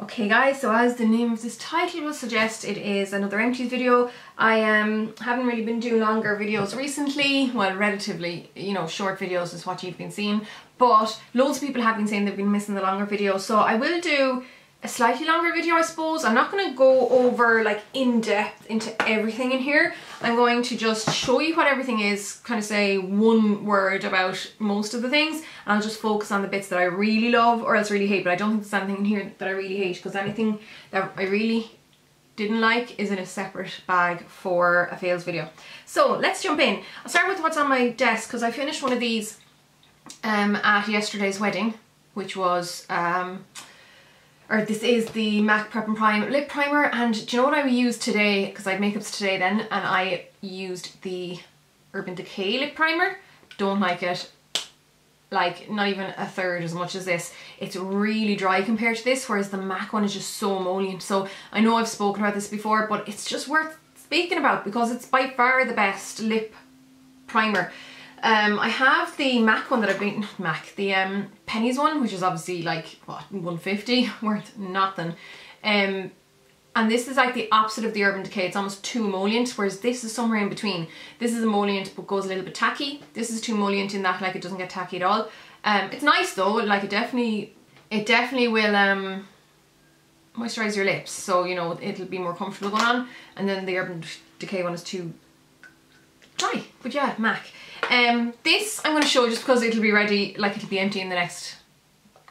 Okay guys, so as the name of this title will suggest, it is another Empties video. I haven't really been doing longer videos recently. Well, relatively, you know, short videos is what you've been seeing. But loads of people have been saying they've been missing the longer videos. So I will do a slightly longer video, I suppose. I'm not going to go over like in depth into everything in here. I'm going to just show you what everything is, kind of say one word about most of the things, and I'll just focus on the bits that I really love or else really hate. But I don't think there's anything in here that I really hate, because anything that I really didn't like is in a separate bag for a fails video. So let's jump in. I'll start with what's on my desk, because I finished one of these at yesterday's wedding, which was this is the MAC Prep and Prime lip primer. And do you know what I used today? Because I had makeups today then, and I used the Urban Decay lip primer. Don't like it. Like, not even a third as much as this. It's really dry compared to this, whereas the MAC one is just so emollient. So I know I've spoken about this before, but it's just worth speaking about because it's by far the best lip primer. I have the MAC one that I've been, not MAC, the Pennies one, which is obviously like, what, 150, worth nothing. And this is like the opposite of the Urban Decay. It's almost too emollient, whereas this is somewhere in between. This is emollient but goes a little bit tacky. This is too emollient in that like it doesn't get tacky at all. It's nice though, like it definitely will moisturize your lips, so you know it'll be more comfortable going on. And then the Urban Decay one is too dry. But yeah, MAC. This I'm going to show just because it'll be ready, like it'll be empty in the next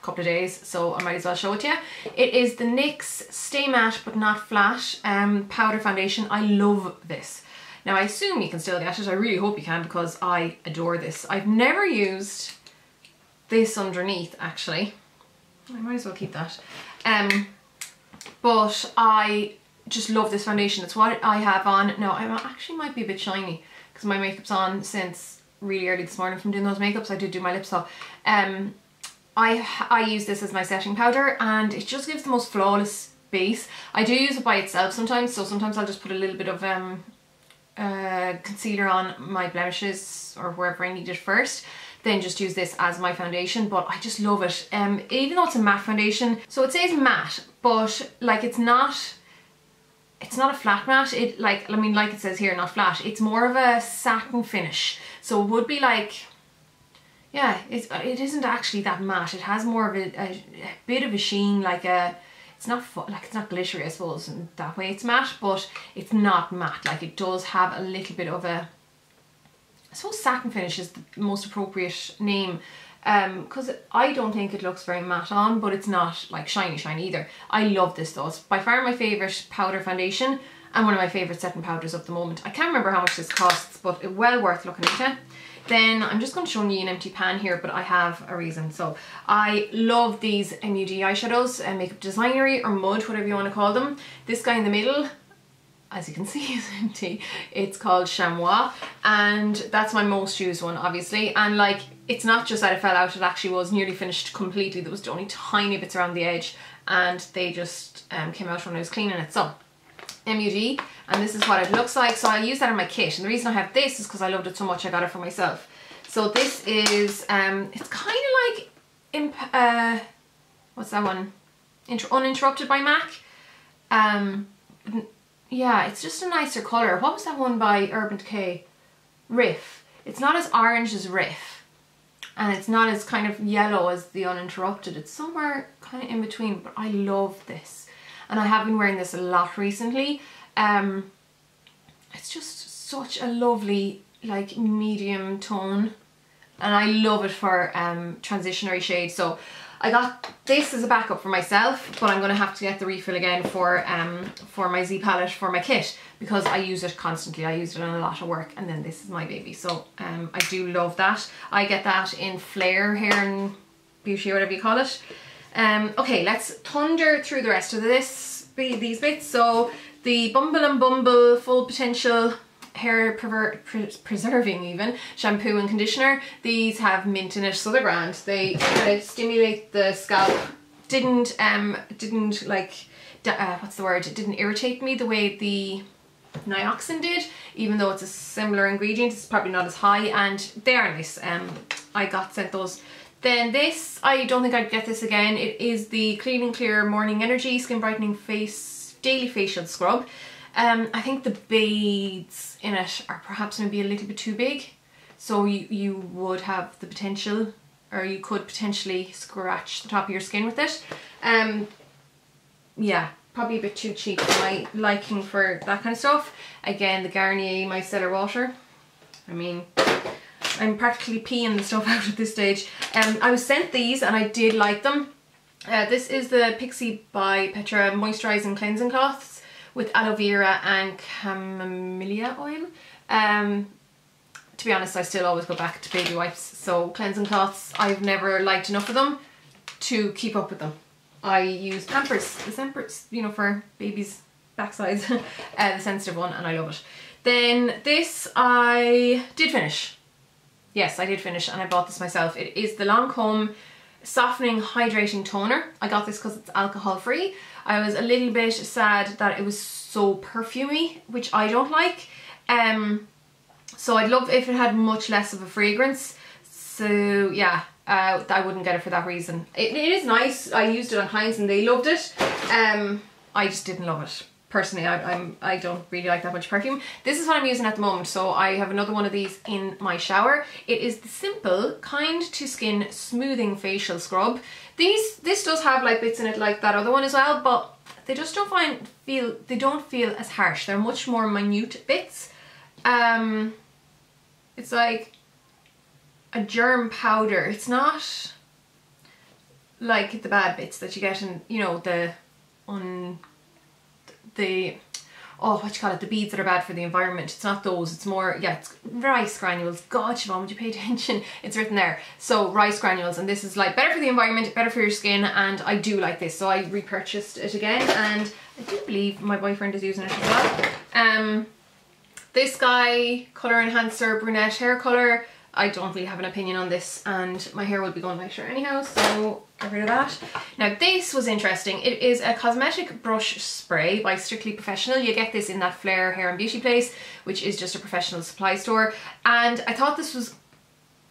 couple of days, so I might as well show it to you. It is the NYX Stay Matte But Not Flat powder foundation. I love this. Now I assume you can still get it. I really hope you can, because I adore this. I've never used this underneath actually. I might as well keep that. But I just love this foundation. It's what I have on. Now I actually might be a bit shiny because my makeup's on since really early this morning from doing those makeups. I did do my lips though. I use this as my setting powder, and it just gives the most flawless base. I do use it by itself sometimes, so sometimes I'll just put a little bit of concealer on my blemishes or wherever I need it first, then just use this as my foundation. But I just love it, even though it's a matte foundation. So it says matte, but like it's not a flat matte. It like it says here, not flat. It's more of a satin finish. So it would be like, yeah, it isn't actually that matte. It has more of a bit of a sheen, like it's not glittery, I suppose, in that way it's matte, but it's not matte. Like it does have a little bit of a, I suppose satin finish is the most appropriate name, because I don't think it looks very matte on, but it's not like shiny either. I love this though. It's by far my favourite powder foundation and one of my favourite setting powders of the moment. I can't remember how much this costs, but it's well worth looking into. Then I'm just going to show you an empty pan here, but I have a reason. So I love these MUD eyeshadows, Makeup Designery or Mud, whatever you want to call them. This guy in the middle, as you can see, is empty. It's called Chamois, and that's my most used one, obviously. And like, it's not just that it fell out, it actually was nearly finished completely. There was only tiny bits around the edge, and they just came out when I was cleaning it. So MUD, and this is what it looks like. So I use that in my kit, and the reason I have this is because I loved it so much I got it for myself. So this is it's kind of like what's that one, Uninterrupted by MAC. Yeah, it's just a nicer colour. What was that one by Urban Decay? Riff. It's not as orange as Riff, and it's not as kind of yellow as the Uninterrupted. It's somewhere kind of in between, but I love this. And I have been wearing this a lot recently. It's just such a lovely like medium tone, and I love it for transitionary shades. So I got this as a backup for myself, but I'm going to have to get the refill again for my Z palette for my kit, because I use it constantly. I use it on a lot of work, and then this is my baby. So I do love that. I get that in Flare Hair and Beauty, or whatever you call it. Okay, let's thunder through the rest of these bits. So the Bumble and Bumble Full Potential Hair Preserving even shampoo and conditioner. These have mint in it, so they're grand. They stimulate the scalp. Didn't like what's the word? It didn't irritate me the way the Nioxin did, even though it's a similar ingredient. It's probably not as high, and they are nice. I got sent those Then this, I don't think I'd get this again. It is the Clean and Clear Morning Energy Skin Brightening Face Daily Facial Scrub. I think the beads in it are perhaps maybe a little bit too big. So you would have the potential, or you could potentially scratch the top of your skin with it. Yeah, probably a bit too cheap for my liking for that kind of stuff. Again, the Garnier Micellar Water. I mean, I'm practically peeing the stuff out at this stage. I was sent these and I did like them. This is the Pixi by Petra Moisturizing Cleansing Cloths with aloe vera and camellia oil. To be honest, I still always go back to baby wipes. So cleansing cloths, I've never liked enough of them to keep up with them. I use Pampers, the Pampers, you know, for babies' backsides, the sensitive one, and I love it. Then this I did finish. Yes, I did finish, and I bought this myself. It is the Lancome Softening Hydrating Toner. I got this because it's alcohol free. I was a little bit sad that it was so perfumey, which I don't like. So I'd love if it had much less of a fragrance. So yeah, I wouldn't get it for that reason. It is nice. I used it on clients and they loved it. I just didn't love it. Personally, I don't really like that much perfume. This is what I'm using at the moment. So I have another one of these in my shower. It is the Simple Kind to Skin Smoothing Facial Scrub. This does have like bits in it like that other one as well, but they just don't feel as harsh. They're much more minute bits. It's like a germ powder. It's not like the bad bits that you get in, you know, the beads that are bad for the environment. It's not those, it's more, yeah, it's rice granules. God, Siobhán, would you pay attention? It's written there. So rice granules, and this is like better for the environment, better for your skin, and I do like this. So I repurchased it again, and I do believe my boyfriend is using it as well. This guy, Colour Enhancer Brunette Hair Colour, I don't really have an opinion on this, and my hair will be going lighter anyhow, so get rid of that. Now this was interesting. It is a cosmetic brush spray by Strictly Professional. You get this in that Flare Hair and Beauty place, which is just a professional supply store, and I thought this was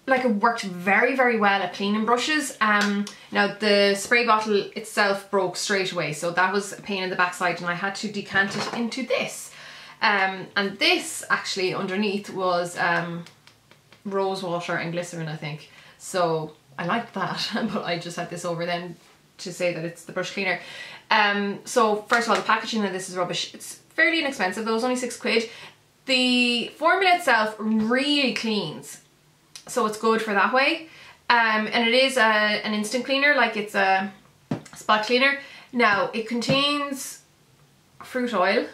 like, it worked very, very well at cleaning brushes. Now the spray bottle itself broke straight away, so that was a pain in the backside, and I had to decant it into this. And this actually underneath was rose water and glycerin, I think. So I liked that, but I just had this over then to say that it's the brush cleaner. So first of all, the packaging of this is rubbish. It's fairly inexpensive though, it's only £6. The formula itself really cleans, so it's good for that way. And it is an instant cleaner, like it's a spot cleaner. Now it contains fruit oil,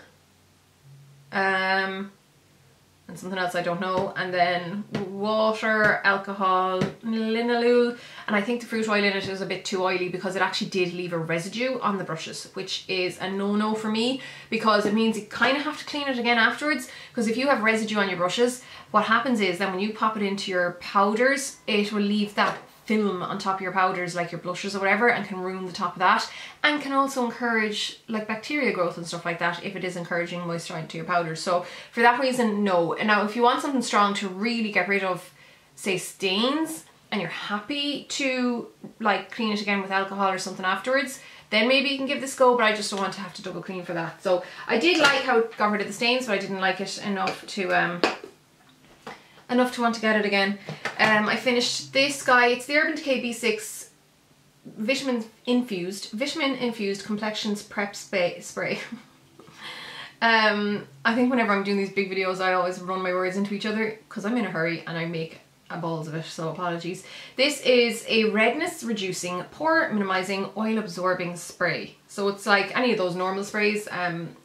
and something else I don't know, and then water, alcohol, linalool, and I think the fruit oil in it is a bit too oily because it actually did leave a residue on the brushes, which is a no-no for me, because it means you kind of have to clean it again afterwards, because if you have residue on your brushes, what happens is then when you pop it into your powders, it will leave that film on top of your powders, like your blushes or whatever, and can ruin the top of that, and can also encourage like bacteria growth and stuff like that if it is encouraging moisture into your powders. So for that reason, no. And now if you want something strong to really get rid of, say, stains, and you're happy to like clean it again with alcohol or something afterwards, then maybe you can give this a go, but I just don't want to have to double clean for that. So I did like how it got rid of the stains, but I didn't like it enough to want to get it again. I finished this guy. It's the Urban Decay B6 vitamin infused complexions prep spray. I think whenever I'm doing these big videos, I always run my words into each other because I'm in a hurry and I make a balls of it, so apologies. This is a redness reducing, pore minimizing, oil absorbing spray. So it's like any of those normal sprays,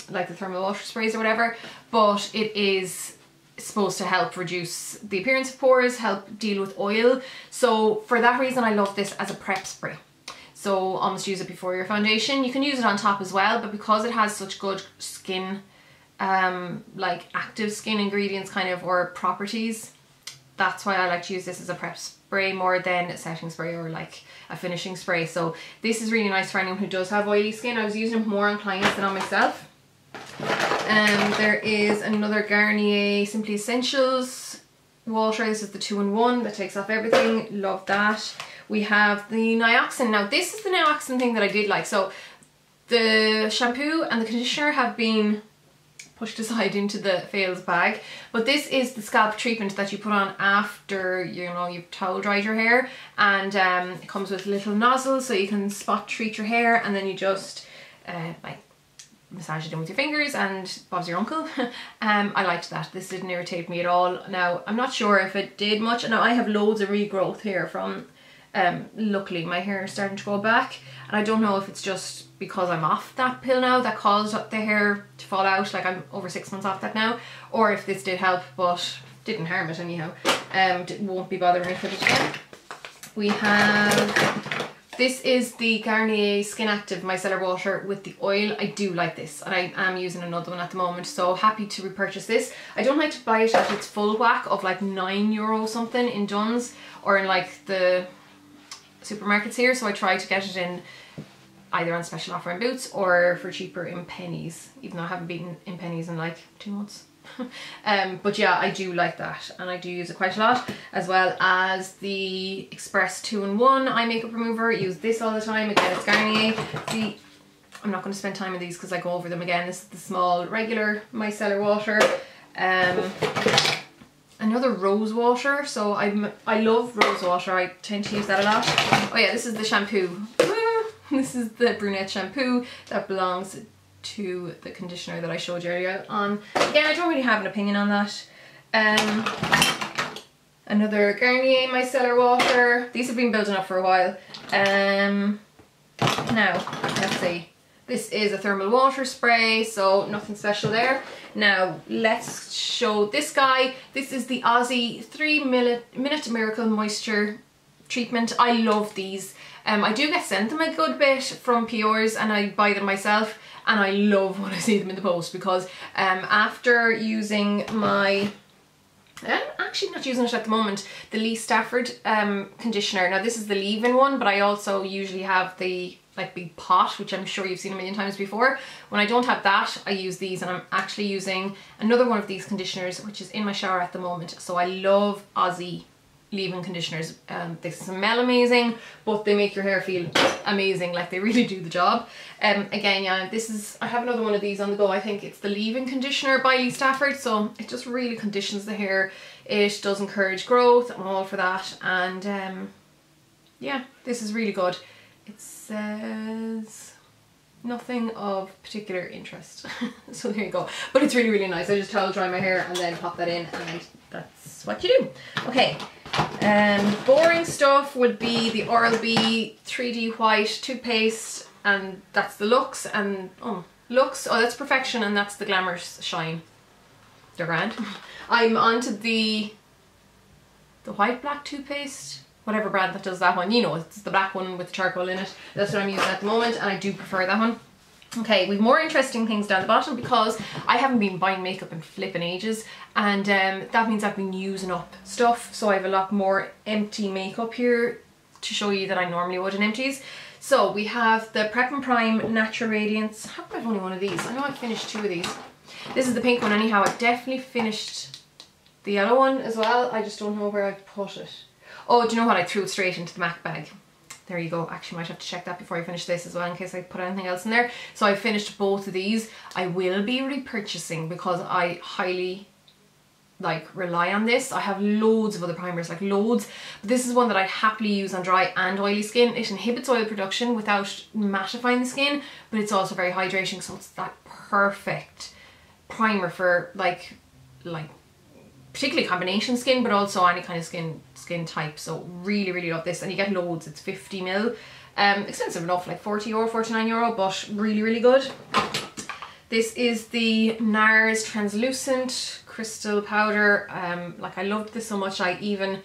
like the thermal water sprays or whatever, but it is supposed to help reduce the appearance of pores, help deal with oil. So for that reason, I love this as a prep spray. So almost use it before your foundation. You can use it on top as well, but because it has such good skin, like active skin ingredients kind of, or properties, that's why I like to use this as a prep spray more than a setting spray or like a finishing spray. So this is really nice for anyone who does have oily skin. I was using it more on clients than on myself. There is another Garnier Simply Essentials water. This is the 2-in-1 that takes off everything. Love that. we have the Nioxin. Now this is the Nioxin thing that I did like. So the shampoo and the conditioner have been pushed aside into the fails bag, but this is the scalp treatment that you put on after, you know, you've towel dried your hair, and it comes with little nozzles so you can spot treat your hair, and then you just like massage it in with your fingers and Bob's your uncle. I liked that. This didn't irritate me at all. Now I'm not sure if it did much. Now I have loads of regrowth here from luckily my hair is starting to grow back, and I don't know if it's just because I'm off that pill now that caused the hair to fall out, like I'm over 6 months off that now, or if this did help, but didn't harm it anyhow. Won't be bothering me with it again. We have, this is the Garnier Skin Active Micellar Water with the oil. I do like this, and I am using another one at the moment, so happy to repurchase this. I don't like to buy it at its full whack of like €9 something in Dunnes or in like the supermarkets here, so I try to get it in either on special offer in Boots or for cheaper in Pennies, even though I haven't been in Pennies in like 2 months. But yeah, I do like that, and I do use it quite a lot, as well as the Express 2-in-1 eye makeup remover. I use this all the time. Again, it's Garnier. I'm not going to spend time on these because I go over them again. This is the small regular micellar water. Another rose water, so I love rose water. I tend to use that a lot. Oh yeah, this is the shampoo. This is the Brunette Shampoo that belongs to the conditioner that I showed you earlier on. Again, I don't really have an opinion on that. Another Garnier micellar water. These have been building up for a while. Now, let's see. This is a thermal water spray, so nothing special there. Now, let's show this guy. This is the Aussie 3-minute Miracle Moisture Treatment. I love these. I do get sent them a good bit from Pores, and I buy them myself, and I love when I see them in the post, because after using my, I'm actually not using it at the moment, the Lee Stafford conditioner. Now this is the leave-in one, but I also usually have the like big pot, which I'm sure you've seen a million times before. When I don't have that, I use these, and I'm actually using another one of these conditioners, which is in my shower at the moment. So I love Aussie leave-in conditioners. They smell amazing, but they make your hair feel amazing, like they really do the job. Again, yeah, this is, I have another one of these on the go. I think it's the leave-in conditioner by Lee Stafford, so it just really conditions the hair. It does encourage growth. I'm all for that. And yeah, this is really good. It says nothing of particular interest. So there you go, but it's really nice. I just towel dry my hair and then pop that in, and that's what you do. Okay, boring stuff would be the Oral-B 3D White Toothpaste, and that's the Luxe, and Luxe, oh that's Perfection, and that's the Glamorous Shine. They're grand. I'm onto the White Black Toothpaste, whatever brand that does that one, you know, it's the black one with the charcoal in it. That's what I'm using at the moment, and I do prefer that one. Okay, we've more interesting things down the bottom, because I haven't been buying makeup in flipping ages, and that means I've been using up stuff, so I have a lot more empty makeup here to show you that I normally would in Empties. So we have the Prep and Prime Natural Radiance. How come I've only one of these? I know I've finished 2 of these. This is the pink one anyhow. I definitely finished the yellow one as well. I just don't know where I put it. Oh, do you know what? I threw it straight into the MAC bag. There you go. Actually, might have to check that before I finish this as well, in case I put anything else in there. So I finished both of these. I will be repurchasing, because I highly rely on this. I have loads of other primers, like loads, but this is one that I happily use on dry and oily skin. It inhibits oil production without mattifying the skin, but it's also very hydrating, so it's that perfect primer for like particularly combination skin, but also any kind of skin type. So really love this, and you get loads. It's 50ml. Expensive enough, like €40, €49, but really good. This is the NARS Translucent Crystal Powder. Like I loved this so much, I even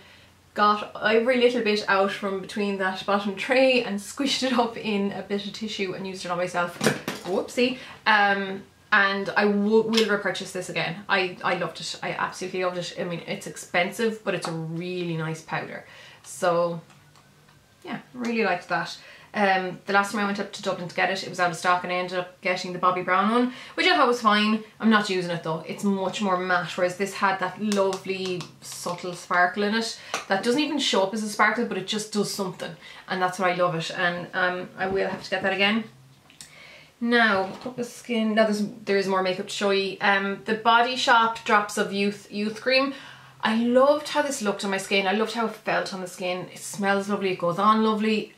got every little bit out from between that bottom tray and squished it up in a bit of tissue and used it on myself. Whoopsie. And I will repurchase this again. I loved it. I absolutely loved it. I mean, it's expensive, but it's a really nice powder. So yeah, really liked that. The last time I went up to Dublin to get it, it was out of stock and I ended up getting the Bobbi Brown one, which I thought was fine. I'm not using it though. It's much more matte, whereas this had that lovely subtle sparkle in it that doesn't even show up as a sparkle, but it just does something, and that's why I love it. And I will have to get that again. Now, up the skin. Now there is more makeup to show you. The Body Shop Drops of Youth Cream. I loved how this looked on my skin. I loved how it felt on the skin. It smells lovely, it goes on lovely.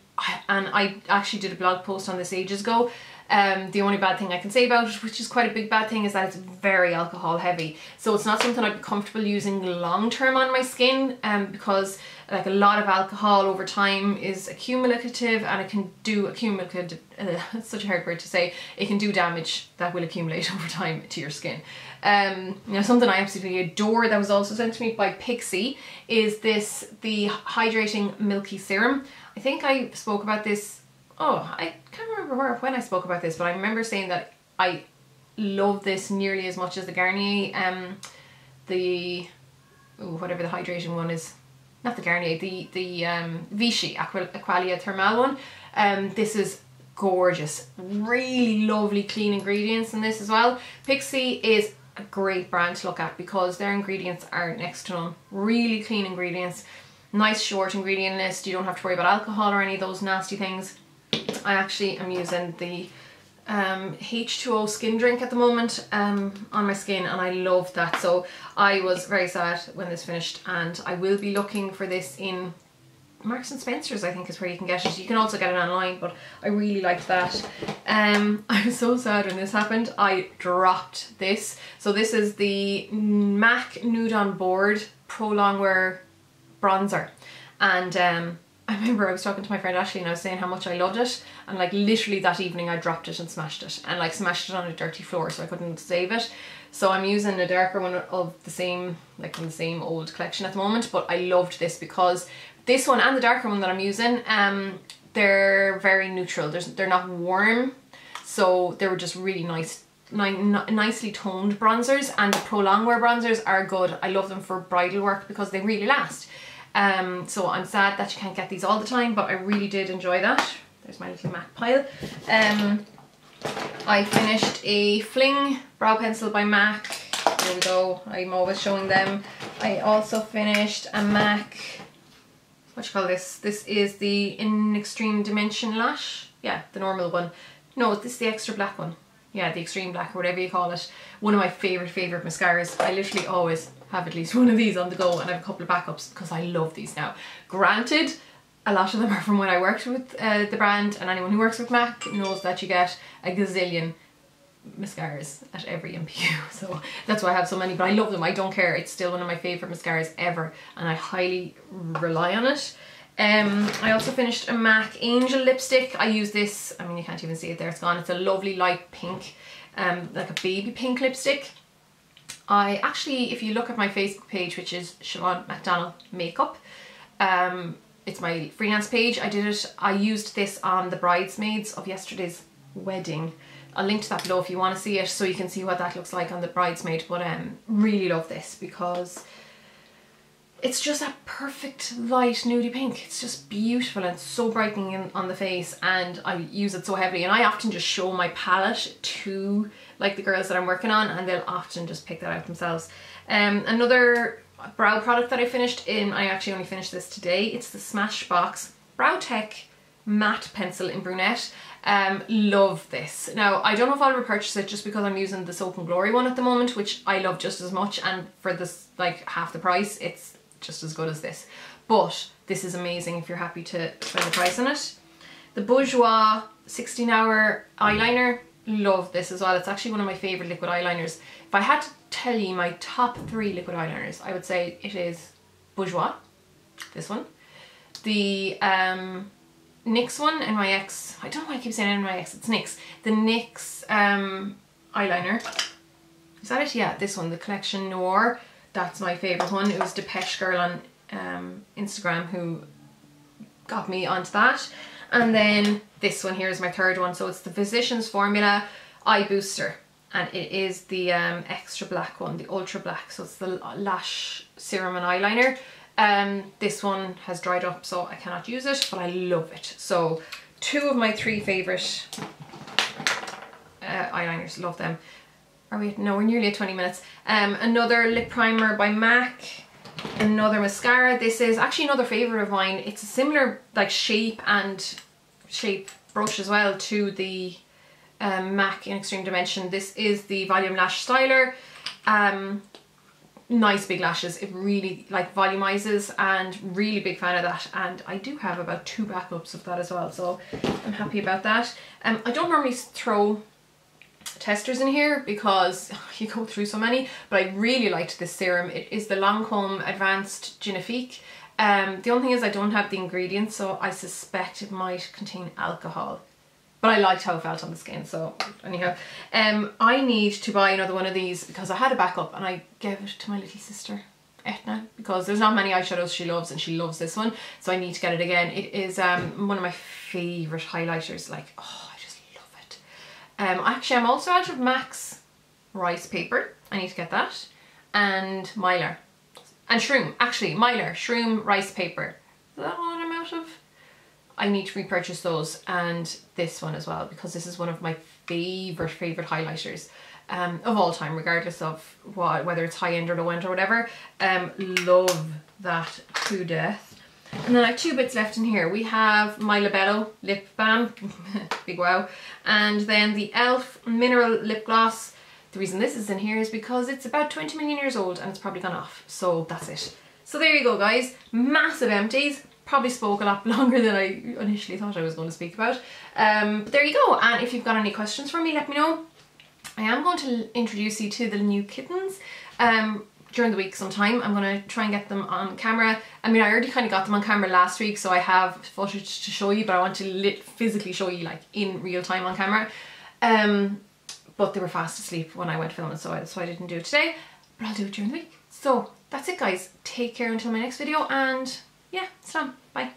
And I actually did a blog post on this ages ago. The only bad thing I can say about it, which is quite a big bad thing, is that it's very alcohol heavy. So it's not something I'd be comfortable using long term on my skin, because like a lot of alcohol over time is accumulative, and it can do accumulative, it's such a hard word to say, it can do damage that will accumulate over time to your skin. Now something I absolutely adore that was also sent to me by Pixi is the Hydrating Milky Serum. I think I spoke about this, I can't remember when I spoke about this, but I remember saying that I love this nearly as much as the Garnier, whatever the hydration one is, not the Garnier, the Vichy Aqualia Thermal one. This is gorgeous, really lovely clean ingredients in this as well. Pixi is a great brand to look at because their ingredients are next to none. Really clean ingredients, nice short ingredient list, you don't have to worry about alcohol or any of those nasty things. I actually am using the H2O skin drink at the moment on my skin, and I love that. So I was very sad when this finished, and I will be looking for this in Marks and Spencer's, I think is where you can get it. You can also get it online, but I really liked that. I was so sad when this happened. I dropped this. So this is the MAC Nude on Board Pro Longwear Bronzer, and I remember I was talking to my friend Ashley and I was saying how much I loved it, and like literally that evening I dropped it and smashed it, and like smashed it on a dirty floor, so I couldn't save it. So I'm using a darker one of the same, like from the same old collection at the moment, but I loved this because this one and the darker one that I'm using, they're very neutral. They're not warm, so they were just really nice, nicely toned bronzers, and the Pro Longwear bronzers are good. I love them for bridal work because they really last. So I'm sad that you can't get these all the time, but I really did enjoy that. There's my little MAC pile. I finished a Fling brow pencil by MAC. There we go, I'm always showing them. I also finished a MAC, what do you call this? This is the In Extreme Dimension Lash. Yeah, the normal one. No, this is the extra black one. Yeah, the extreme black or whatever you call it. One of my favourite mascaras. I literally always have at least one of these on the go, and I have a couple of backups because I love these now. Granted, a lot of them are from when I worked with the brand, and anyone who works with MAC knows that you get a gazillion mascaras at every MPU, so that's why I have so many, but I love them. I don't care. It's still one of my favourite mascaras ever, and I highly rely on it. I also finished a MAC Angel lipstick. I use this, I mean you can't even see it there, it's gone. It's a lovely light pink, like a baby pink lipstick. I actually, if you look at my Facebook page, which is Siobhán McDonnell Makeup, it's my freelance page, I used this on the bridesmaids of yesterday's wedding. I'll link to that below if you want to see it, so you can see what that looks like on the bridesmaid, but really love this because it's just a perfect light nudie pink. It's just beautiful and so brightening on the face, and I use it so heavily, and I often just show my palette to like the girls that I'm working on, and they'll often just pick that out themselves. Another brow product that I finished in, I actually only finished this today, it's the Smashbox Brow Tech Matte Pencil in Brunette. Love this. Now I don't know if I'll repurchase it just because I'm using the Soap and Glory one at the moment, which I love just as much, and for this like half the price it's just as good as this, but this is amazing if you're happy to spend the price on it. The Bourjois 16-hour eyeliner, love this as well. It's actually one of my favourite liquid eyeliners. If I had to tell you my top 3 liquid eyeliners, I would say it is Bourjois, this one, the NYX one, NYX, I don't know why I keep saying NYX, it's NYX, the NYX eyeliner, is that it? Yeah, this one, the Collection Noir. That's my favourite one. It was Depeche Girl on Instagram who got me onto that. And then this one here is my third one. So it's the Physicians Formula Eye Booster. And it is the extra black one, the ultra black. So it's the lash serum and eyeliner. This one has dried up, so I cannot use it, but I love it. So two of my three favourite eyeliners, love them. Are we, no, we're nearly at 20 minutes. Another lip primer by MAC, another mascara. This is actually another favourite of mine. It's a similar like shape brush as well to the MAC in Extreme Dimension. This is the Volume Lash Styler. Nice big lashes. It really like volumizes, and really big fan of that, and I do have about 2 backups of that as well, so I'm happy about that. I don't normally throw testers in here because you go through so many, but I really liked this serum. It is the Lancome Advanced Genifique. The only thing is I don't have the ingredients, so I suspect it might contain alcohol. But I liked how it felt on the skin, so anyhow. I need to buy another one of these because I had a backup and I gave it to my little sister, Etna, because there's not many eyeshadows she loves and she loves this one, so I need to get it again. It is one of my favourite highlighters, like, oh, I just love it. Actually, I'm also out of MAC's rice paper. I need to get that. And Mylar. And Shroom. Actually, Mylar, Shroom rice paper. Is that what I'm out of? I need to repurchase those, and this one as well, because this is one of my favourite highlighters of all time, regardless of whether it's high end or low end or whatever. Love that to death. And then I have 2 bits left in here. We have my Labello lip balm, big wow, and then the e.l.f. mineral lip gloss. The reason this is in here is because it's about 20 million years old and it's probably gone off, so that's it. So there you go, guys. Massive empties. Probably spoke a lot longer than I initially thought I was going to speak about. But there you go, and if you've got any questions for me, let me know. I am going to introduce you to the new kittens during the week sometime. I'm going to try and get them on camera. I mean, I already kind of got them on camera last week, so I have footage to show you, but I want to physically show you like in real time on camera. But they were fast asleep when I went filming, so I didn't do it today, but I'll do it during the week. So that's it, guys. Take care until my next video, and yeah, it's done. Bye.